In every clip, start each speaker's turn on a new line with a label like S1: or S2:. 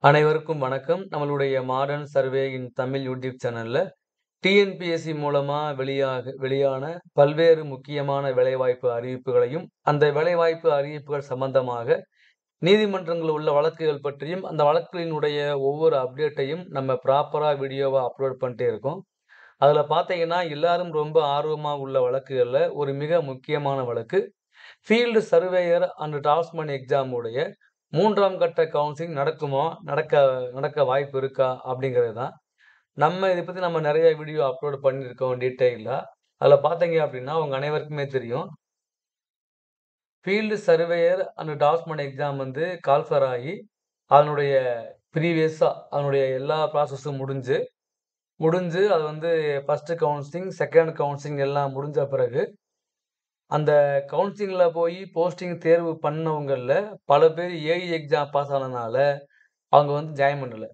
S1: அனைவருக்கும் வணக்கம். நம்மளுடைய மாடர்ன் சர்வே இன் தமிழ் யூடியூப் சேனல்ல டிஎன்பிஎஸ்சி மூலமா வெளியான பல்வேறு முக்கியமான வேலைவாய்ப்பு அறிவிப்புகளையும், அந்த வேலைவாய்ப்பு அறிவிப்புகள் சம்பந்தமாக நீதிமன்றங்களில் உள்ள வழக்குகள் பற்றியும், அந்த வழக்குகளினுடைய ஒவ்வொரு அப்டேட்டையும் நம்ம ப்ராப்பரா வீடியோவா அப்லோட் பண்ணிட்டே இருக்கோம். அதுல பார்த்தீங்கன்னா, எல்லாரும் ரொம்ப ஆர்வமா உள்ள வழக்குகள்ல ஒரு மிக முக்கியமான வழக்கு, field surveyor and draftsman exam உடைய 3ஆம் கட்ட கவுன்சிலிங் நடக்குமா? நடக்க வாய்ப்பு இருக்கா? அப்படிங்கிறது தான். இத பத்தி நம்ம நெறைய வீடியோ அப்லோட் பண்ணியிருக்கோம் டீட்டெயிலா. அதுல பார்த்தீங்க அப்படின்னா, உங்க அனைவருக்குமே தெரியும். Field surveyor and draftsman exam வந்து கால்ஃபர் ஆகி, அதனுடைய அதனுடைய எல்லா ப்ராசஸும் முடிஞ்சு அது வந்து 1 கவுன்சிலிங், 2ண்ட் கவுன்சிலிங் எல்லாம் முடிஞ்ச பிறகு அந்த கவுன்சிலிங்ல போயி போஸ்டிங் தேர்வு பண்ணவங்கள்ல பல பேர் ஏஇ எக்ஸாம் பாஸ் ஆனனால, அவங்க வந்து ஜாயின் பண்ணல.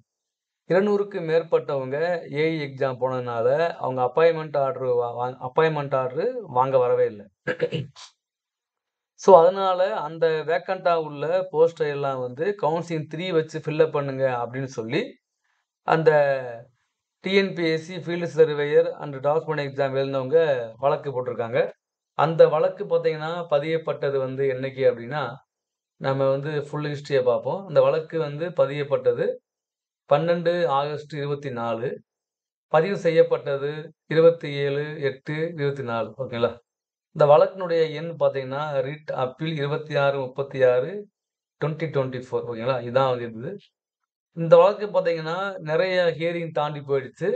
S1: 200க்கு மேற்பட்டவங்க ஏஇ எக்ஸாம் போனதுனால, அவங்க அப்பாயின்ட்மென்ட் ஆர்டர் வாங்க வரவே இல்ல. அதனால அந்த வேக்கன்ட்டா உள்ள போஸ்ட்ட எல்லாம் வந்து கவுன்சிலிங் 3 வச்சு ஃபில் பண்ணுங்க அப்படின்னு சொல்லி, அந்த TNPSC field surveyor and draftsman exam எழுதினவங்க வழக்கு போட்டிருக்காங்க. அந்த வழக்கு பார்த்தீங்கன்னா, பதியப்பட்டது வந்து என்னைக்கு அப்டின்னா, நம்ம வந்து ஃபுல் ஹிஸ்டரிய பார்ப்போம். அந்த வழக்கு வந்து பதியப்பட்டது 12 ஆகஸ்ட் 24. பதிவு செய்யப்பட்டது 27/8/24 ஓகேங்களா? இந்த வழக்கினுடைய எண் பார்த்தீங்கன்னா, ரிட் அப்பீல் 2636/2024 ஓகேங்களா? இதான் வந்து இருந்தது. இந்த வழக்கு பார்த்தீங்கன்னா, நெறைய ஹியரிங் தாண்டி போயிடுச்சு.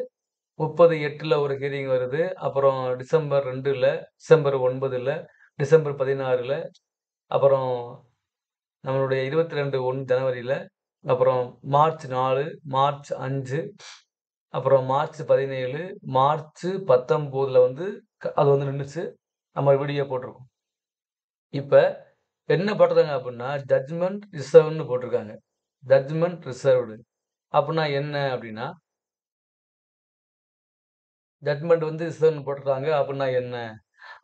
S1: 30/8ல ஒரு ஹியரிங் வருது. அப்புறம் டிசம்பர் 2ல, டிசம்பர் 9ல, டிசம்பர் 16ல, அப்புறம் நம்மளுடைய 22 ஜனவரில, அப்புறம் மார்ச் 4, மார்ச் 5, அப்புறம் மார்ச் 17, மார்ச் 19ல வந்து அது வந்து நின்னுச்சு. நம்ம வீடியோ போட்டிருக்கோம். இப்ப என்ன போட்டிருக்காங்க அப்டின்னா, ஜட்ஜ்மென்ட் ரிசர்வ்ட்ன்னு போட்டிருக்காங்க. ஜட்ஜ்மென்ட் ரிசர்வ்டு அப்டின்னா என்ன அப்டின்னா, ஜட்ஜ்மென்ட் வந்து ரிசர்வ்ட்ன்னு போட்டிருக்காங்க அப்டின்னா என்ன?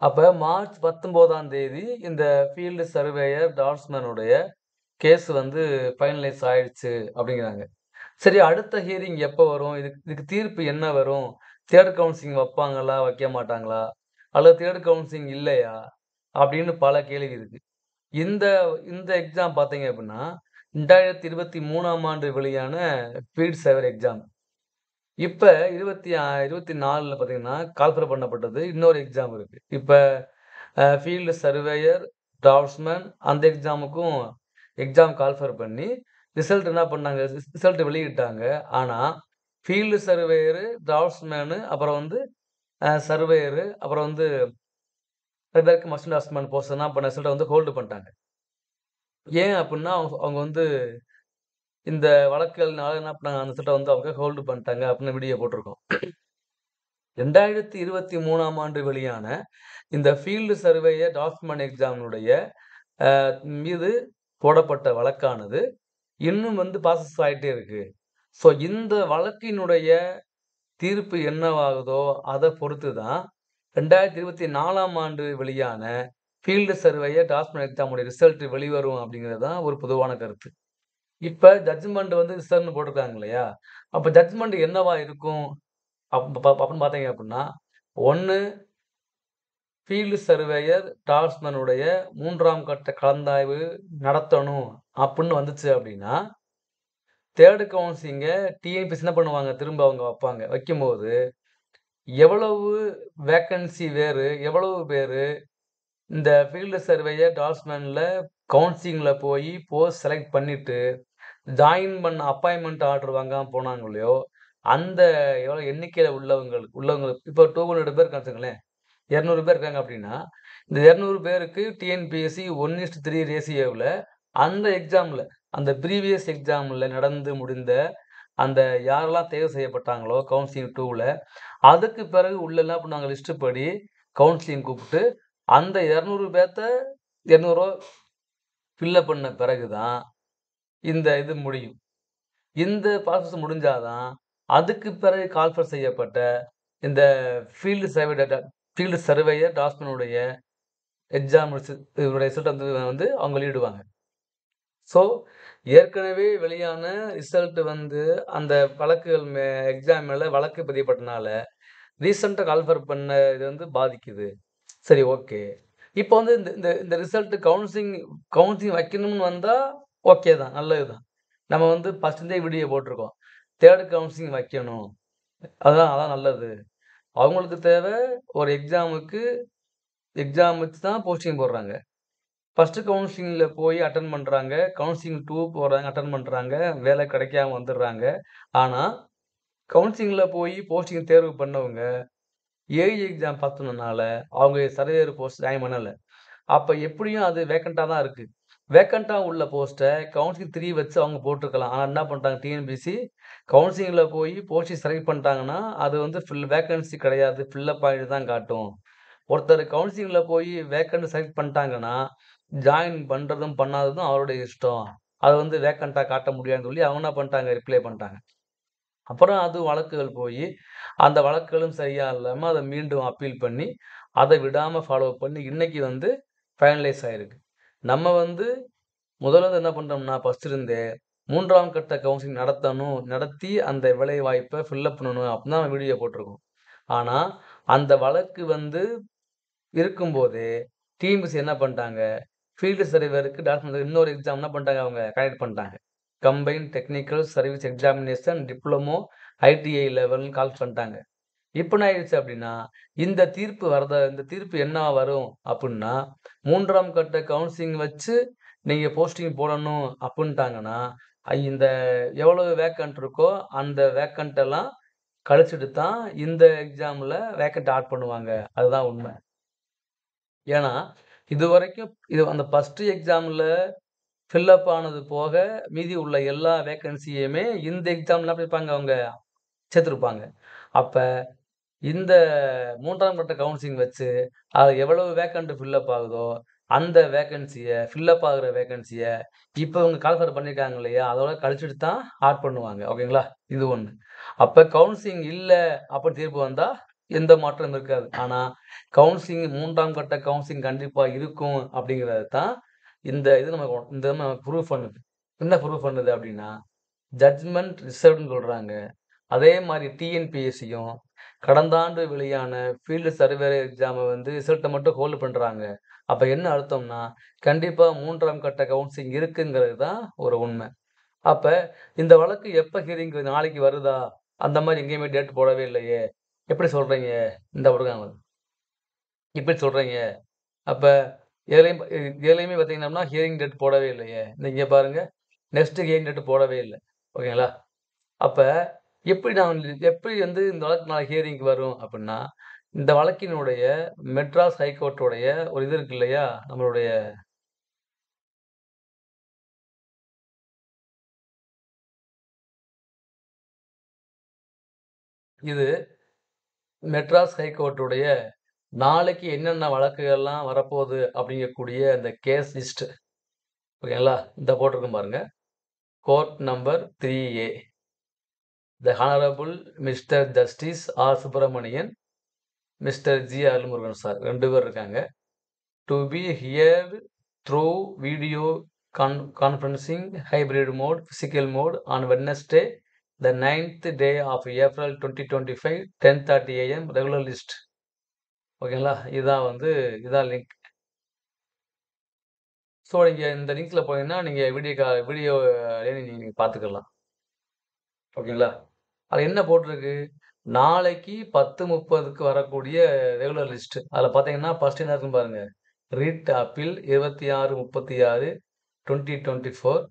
S1: அப்ப மார்ச் 19ஆம் தேதி இந்த ஃபீல்டு சர்வேயர் டிராஃப்ட்ஸ்மேனுடைய கேஸ் வந்து ஃபைனலைஸ் ஆயிடுச்சு அப்டிங்கிறாங்க. சரி அடுத்த ஹியரிங் எப்ப வரும்? இதுக்கு தீர்ப்பு என்ன வரும்? 3 கவுன்சிலிங் வப்பாங்களா? வைக்க மாட்டாங்களா? அல்லது 3 கவுன்சிலிங் இல்லையா? அப்படின்னு பல கேள்வி இருக்கு. இந்த இந்த எக்ஸாம் பார்த்தீங்க அப்படின்னா, 2023ஆம் ஆண்டு வெளியான ஃபீல்ட் சர்வேயர் எக்ஸாம். இப்ப 24ல பார்த்தீங்கன்னா, கால்ஃபர் பண்ணப்பட்டது. இன்னொரு எக்ஸாம் இருக்கு. இப்ப ஃபீல்டு சர்வேயர், டிராஃப்ட்ஸ்மேன் அந்த எக்ஸாமுக்கும் எக்ஸாம் கால்ஃபர் பண்ணி, ரிசல்ட் என்ன பண்ணாங்க? ரிசல்ட் வெளியிட்டாங்க. ஆனா, ஃபீல்டு சர்வேயரு, டிராஃப்ட்ஸ்மேனு, அப்புறம் வந்து சர்வேயரு, அப்புறம் வந்து சில பேருக்கு மஸ்ட் அண்ட் அஸ்மென்ட் போஸ்ட் என்ன பண்ண ரிசல்ட்ட வந்து ஹோல்டு பண்ணிட்டாங்க. ஏன் அப்புட்ன்னா, அவங்க அவங்க வந்து இந்த வழக்குகள்னால என்ன பண்ணாங்க, அந்த ரிசல்ட்ட வந்து அவங்க ஹோல்டு பண்ணிட்டாங்க அப்படின்னு வீடியோ போட்டிருக்கோம். 2023ஆம் ஆண்டு வெளியான இந்த ஃபீல்டு சர்வேயர் டிராஃப்ட்ஸ்மேன் எக்ஸாமினுடைய அ மீது போடப்பட்ட வழக்கானது இன்னும் வந்து ப்ராசஸ் ஆயிட்டே இருக்கு. இந்த வழக்கினுடைய தீர்ப்பு என்னவாகுதோ, அத பொறுத்து தான் 2024ஆம் ஆண்டு வெளியான ஃபீல்டு சர்வேயர் டிராஃப்ட்ஸ்மேன் எக்ஸாமுடைய ரிசல்ட் வெளிவரும் அப்படிங்கிறது தான் ஒரு பொதுவான கருத்து. இப்ப ஜட்ஜ்மென்ட் வந்து ரிசர்வ்ன்னு போட்டிருக்காங்க இல்லையா? அப்ப ஜட்ஜ்மென்ட் என்னவா இருக்கும்? அப்படின்னு பார்த்தீங்க அப்படின்னா, 1 ஃபீல்டு சர்வேயர் டிராஃப்ட்ஸ்மேனுடைய 3ஆம் கட்ட கலந்தாய்வு நடத்தணும் அப்படின்னு வந்துச்சு அப்படின்னா, 3 கவுன்சிலிங்க டிஎன்பிஎஸ்சி என்ன பண்ணுவாங்க? திரும்ப அவங்க வப்பாங்க. வைக்கும்போது, எவ்வளவு வேக்கன்சி எவ்வளவு பேரு இந்த ஃபீல்டு சர்வேயர் டிராஃப்ட்ஸ்மேன்ல கவுன்சிலிங்ல போயி போஸ்ட் செலக்ட் பண்ணிட்டு, ஜாயின் பண்ண அப்பாயின்ட்மென்ட் ஆர்டர் வாங்காம போனாங்களோ, அந்த எவ்வளோ எண்ணிக்கையில உள்ளவங்களுக்கு இப்போ 200 பேர் இருக்கான்னு வச்சுக்கங்களேன். 200 பேர் இருக்காங்க அப்படின்னா, இந்த 200 பேருக்கு டிஎன்பிஎஸ்சி 1:3 ரேஷியோவுல அந்த எக்ஸாம்ல, அந்த ப்ரீவியஸ் எக்ஸாம்ல நடந்து முடிந்த அந்த யாரெல்லாம் தேர்வு செய்யப்பட்டாங்களோ கவுன்சிலிங் 2ல, அதுக்கு பிறகு உள்ள என்ன பண்ணாங்க லிஸ்ட் படி கவுன்சிலிங் கூப்பிட்டு, அந்த 200 பேத்த 200 ஃபில்லப் பண்ண பிறகு தான் இந்த இது முடியும். இந்த ப்ராசஸ் முடிஞ்சா தான், அதுக்கு பிறகு கால்ஃபர் செய்யப்பட்ட இந்த field survey data field surveyor டிராஃப்ட்மேனுடைய எக்ஸாம் இதனுடைய ரிசல்ட் வந்து வந்து அவங்க வெளியிடுவாங்க. ஸோ, ஏற்கனவே வெளியான ரிசல்ட் வந்து அந்த வழக்குகள் எக்ஸாம் மேல வழக்கு பதியப்பட்டனால, ரீசென்ட்டா கால்ஃபர் பண்ண இது வந்து பாதிக்குது. சரி, ஓகே. இப்போ வந்து இந்த இந்த இந்த ரிசல்ட் கவுன்சிலிங் வைக்கணும்னு வந்தா ஓகே தான். நல்லது தான். நம்ம வந்து ஃபர்ஸ்ட்லேருந்தே வீடியோ போட்டுருக்கோம். 3 கவுன்சிலிங் வைக்கணும். அதான் அதான் நல்லது. அவங்களுக்கு தேவை ஒரு எக்ஸாம் வச்சு தான் போஸ்டிங் போடுறாங்க. ஃபர்ஸ்ட் கவுன்சிலிங்ல போய் அட்டெண்ட் பண்றாங்க. கவுன்சிலிங் 2 போறாங்க, அட்டெண்ட் பண்றாங்க. வேலை கிடைக்காம வந்துடுறாங்க. ஆனா, கவுன்சிலிங்ல போய் போஸ்டிங் தேர்வு பண்ணவங்க, ஏஇ எக்ஸாம் பாஸ் பண்ணனால, அவங்க சர்வேயர் போஸ்ட் ஜாயின் பண்ணல. அப்ப எப்படியும் அது வேக்கன்ட்டா தான் இருக்கு. வேக்கன்ட்டா உள்ள போஸ்ட்ட கவுன்சிலிங் 3 வச்சு அவங்க போட்டுருக்கலாம். ஆனா என்ன பண்ட்டாங்க டிஎன்பிஎஸ்சி, கவுன்சிலிங்ல போய் போஸ்டிங் செலக்ட் பண்ணிட்டாங்கன்னா, அது வந்து வேக்கன்சி கிடையாது. ஃபில் அப் ஆயிட்டு தான் காட்டும். ஒருத்தர் கவுன்சிலிங்ல போய் வேக்கன்ட் செலக்ட் பண்ணிட்டாங்கன்னா, ஜாயின் பண்றதும், பண்ணாததும் அவருடைய இஷ்டம். அது வந்து வேக்கன்ட்டா காட்ட முடியாதுன்னு சொல்லி அவங்க என்ன பண்ணிட்டாங்க, ரிப்ளை பண்ணிட்டாங்க. அப்புறம் அது வழக்குகள் போயி, அந்த வழக்குகளும் சரியா இல்லாம அத மீண்டும் அப்பீல் பண்ணி, அத விடாம ஃபாலோ பண்ணி இன்னைக்கு வந்து ஃபைனலைஸ் ஆயிருக்கு. நம்ம வந்து முதல்ல இருந்து என்ன பண்றோம்னா, ஃபர்ஸ்ட் இருந்தே 3ஆம் கட்ட கவுன்சிலிங் நடத்தணும். நடத்தி அந்த வேலைவாய்ப்ப ஃபில் அப் பண்ணணும் அப்படின்னு தான் வீடியோ போட்டிருக்கோம். ஆனா, அந்த வழக்கு வந்து இருக்கும்போதே, டிஎன்பிஎஸ்சி என்ன பண்ணிட்டாங்க, ஃபீல்டு சர்வேயருக்கு இன்னொரு எக்ஸாம் என்ன பண்ணிட்டாங்க அவங்க கனெக்ட் பண்ணிட்டாங்க. Combined technical service examination diploma ITI லெவல்னு கால் பண்ணிட்டாங்க. இப்ப என்ன ஆயிடுச்சு அப்படின்னா, இந்த தீர்ப்பு என்ன வரும் அப்புட்ன்னா, 3ஆம் கட்ட கவுன்சிலிங் வச்சு நீங்க போஸ்டிங் போடணும் அப்புட்ன்ட்டாங்கன்னா, இந்த எவ்வளவு வேக்கன்ட் இருக்கோ, அந்த வேக்கன்ட் எல்லாம் கழிச்சுட்டு தான் இந்த எக்ஸாம்ல வேக்கன்ட் ஆட் பண்ணுவாங்க. அதுதான் உண்மை. ஏன்னா, இதுவரைக்கும் அந்த ஃபர்ஸ்ட் எக்ஸாம்ல ஃபில் அப் ஆனது போக, மீதி உள்ள எல்லா வேக்கன்சியுமே இந்த எக்ஸாம்ல என்ன பண்ணிருப்பாங்க அவங்க சேர்த்திருப்பாங்க. அப்ப இந்த 3ஆம் கட்ட கவுன்சிலிங் வச்சு, அது எவ்வளவு வேக்கன்ட் ஃபில் அப் ஆகுதோ, அந்த ஃபில் அப் ஆகுற வேக்கன்சிய இப்ப இவங்க கால்ஃபர் பண்ணியிருக்காங்க இல்லையா? அதோட கழிச்சுட்டு தான் ஆட் பண்ணுவாங்க. ஓகேங்களா? இது ஒண்ணு. அப்ப கவுன்சிலிங் இல்ல அப்படின்னு தீர்ப்பு வந்தா, எந்த மாற்றமும் இருக்காது. ஆனா, 3ஆம் கட்ட கவுன்சிலிங் கண்டிப்பா இருக்கும் அப்படிங்கிறது தான் நமக்கு ப்ரூஃப் பண்ணுது. என்ன ப்ரூஃப் பண்ணுது அப்படின்னா, ஜட்ஜ்மென்ட் ரிசர்வ்ட்ன்னு சொல்றாங்க. அதே மாரி டிஎன்பிஎஸ்சியும் கடந்த ஆண்டு வெளியான ஃபீல்டு சர்வேயர் எக்ஸாம வந்து ரிசல்ட்ட மட்டும் ஹோல்டு பண்றாங்க. அப்ப என்ன அர்த்தம்னா, கண்டிப்பா 3ஆம் கட்ட கவுன்சிலிங் இருக்குங்கிறது தான் ஒரு உண்மை. அப்ப இந்த வழக்கு எப்ப ஹியரிங்க்கு நாளைக்கு வருதா? அந்த மாரி எங்கேயுமே டேட் போடவே இல்லையே! எப்படி சொல்றீங்க? இந்த பாருங்க எப்படி சொல்றீங்க? அப்ப எதுலயுமே பார்த்தீங்கன்னா, ஹியரிங் டேட் போடவே இல்லையே! இங்க பாருங்க. நெக்ஸ்ட் ஹியரிங் டேட் போடவே இல்ல. ஓகேங்களா? அப்ப எப்படி வந்து இந்த வழக்கு நாளைக்கு ஹியரிங்க்கு வரும் அப்டின்னா, இந்த வழக்கினுடைய மெட்ராஸ் ஹைகோர்ட்டுடைய ஒரு இது இருக்கு இல்லையா? நம்மளுடைய இது மெட்ராஸ் ஹைகோர்ட்டுடைய நாளைக்கு என்னென்ன வழக்குகள்லாம் வரப்போது அப்டிங்கக்கூடிய அந்த கேஸ் லிஸ்ட் ஓகேங்களா? இந்த போட்டிருக்கேன் பாருங்க. Court number 3A the honourable mister justice R. Subramanian, mister G. Arulmurugan sir 2 பேர் இருக்காங்க. To be heard through video conferencing hybrid mode, physical mode on Wednesday, the 9th day of April 2025, 10:30 AM regular list. ஓகேங்களா? இதான் link. So நீங்க இந்த லிங்க்ல போனீங்கன்னா, நீங்க வீடியோலயே நீங்க பார்த்துக்கலாம். ஓகேங்களா? அதுல என்ன போட்டிருக்கு? நாளைக்கு 10:30க்கு வரக்கூடிய ரெகுலர் லிஸ்ட். அதுல பார்த்தீங்கன்னா, ஃபர்ஸ்ட் என்ன இருக்குன்னு பாருங்க. Writ appeal 2636 2024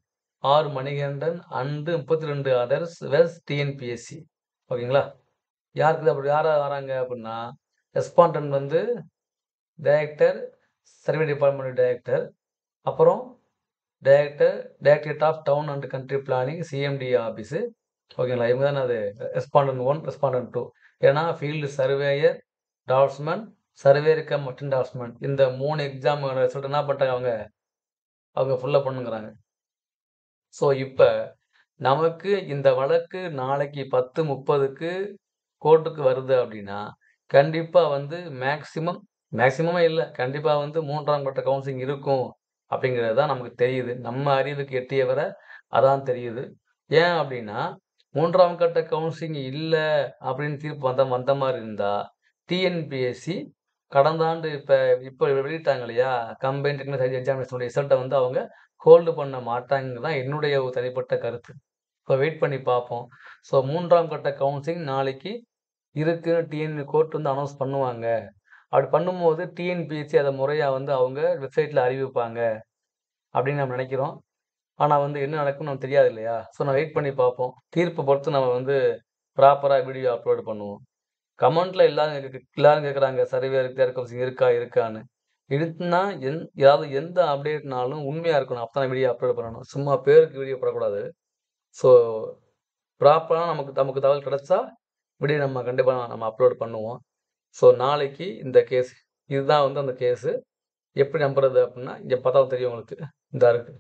S1: R. Manikandan and 32 others vs TNPSC. ஓகேங்களா? யாரா வராங்க அப்படின்னா, ரெஸ்பாண்டன்ட் வந்து டைரக்டர், சர்வே டிபார்ட்மெண்ட் டைரக்டர், அப்புறம் director, directorate of town and country planning CMD office. ஓகேங்களா? இவங்க தானே அது ரெஸ்பாண்டன்ட் 1, ரெஸ்பாண்டன்ட் 2. ஏன்னா field surveyor, draftsman, surveyor cum attendant draftsman இந்த 3 எக்ஸாம் ரிசல்ட் என்ன பண்ணிட்டாங்க அவங்க ஃபுல்லா பண்ணுங்கிறாங்க. ஸோ இப்ப நமக்கு இந்த வழக்கு நாளைக்கு 10:30க்கு கோர்ட்டுக்கு வருது அப்படின்னா, கண்டிப்பா வந்து மேக்ஸிமமே இல்ல. கண்டிப்பா வந்து 3ஆம் கட்ட கவுன்சிலிங் இருக்கும் அப்படிங்கிறது தான் நமக்கு தெரியுது. நம்ம அறிவுக்கு எட்டிய வரை அதான் தெரியுது. ஏன் அப்டின்னா, 3ஆம் கட்ட கவுன்சிலிங் இல்ல அப்படின்னு தீர்ப்பு வந்த மாரி இருந்தா, டிஎன்பிஎஸ்சி கடந்த ஆண்டு இப்ப வெளியிட்டாங்க இல்லையா? கம்பைன்ட் டெக்னிக்கல் சர்வீஸ் எக்ஸாமினேஷனுடைய ரிசல்ட்ட வந்து அவங்க ஹோல்டு பண்ண மாட்டாங்கன்னு தான் என்னுடைய ஒரு தனிப்பட்ட கருத்து. இப்ப வெயிட் பண்ணி பார்ப்போம். ஸோ 3ஆம் கட்ட கவுன்சிலிங் நாளைக்கு இருக்குன்னு கோர்ட் வந்து அனௌன்ஸ் பண்ணுவாங்க. அப்படி பண்ணும்போது டிஎன்பிஎஸ்சி அத முறையா வந்து அவங்க வெப்சைட்ல அறிவிப்பாங்க அப்படின்னு நம்ம நெனைக்கிறோம். ஆனா வந்து என்ன நடக்கும்னு நமக்கு தெரியாது இல்லையா? ஸோ நான் வெயிட் பண்ணி பார்ப்போம். தீர்ப்ப பொறுத்து நம்ம வந்து ப்ராப்பரா வீடியோ அப்லோட் பண்ணுவோம். கமெண்ட்ல எல்லாரும் கேட்குறாங்க சர்வேயர் கவுன்சிலிங் இருக்கா? இருக்கான்னு. இருக்குன்னா ஏதாவது எந்த அப்டேட்னாலும் உண்மையா இருக்கணும். அப்ப வீடியோ அப்லோட் பண்ணணும். சும்மா பேருக்கு வீடியோ போடக்கூடாது. ஸோ ப்ராப்பரா நமக்கு நமக்கு தகவல் கிடைச்சா, வீடியோ நம்ம கண்டிப்பா நம்ம அப்லோட் பண்ணுவோம். ஸோ நாளைக்கு இந்த கேஸ் இதுதான் வந்து அந்த கேஸு. எப்படி நம்புறது அப்டின்னா, இங்க பார்த்தா தெரியும் உங்களுக்கு. இந்தா இருக்கு.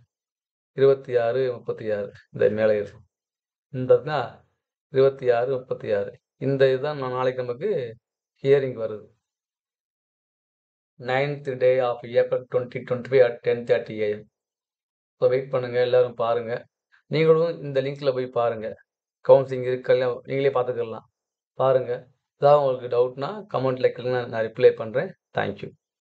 S1: 26, 36 இந்த மேலே இருக்கு. இந்த தான் 26, 36 இந்த இதுதான் நாளைக்கு நமக்கு ஹியரிங் வருது. 9த் day of April 2025 at 10:30 AM. So wait பண்ணுங்க. எல்லாரும் பாருங்க. நீங்களும் இந்த லிங்க்ல போய் பாருங்க. கவுன்சிலிங் இருக்கா இல்லையா நீங்களே பார்த்துக்கலாம். பாருங்க. ஏதாவது உங்களுக்கு டவுட்னா கமெண்ட்ல கேளுங்க. நான் ரிப்ளை பண்றேன். Thank you.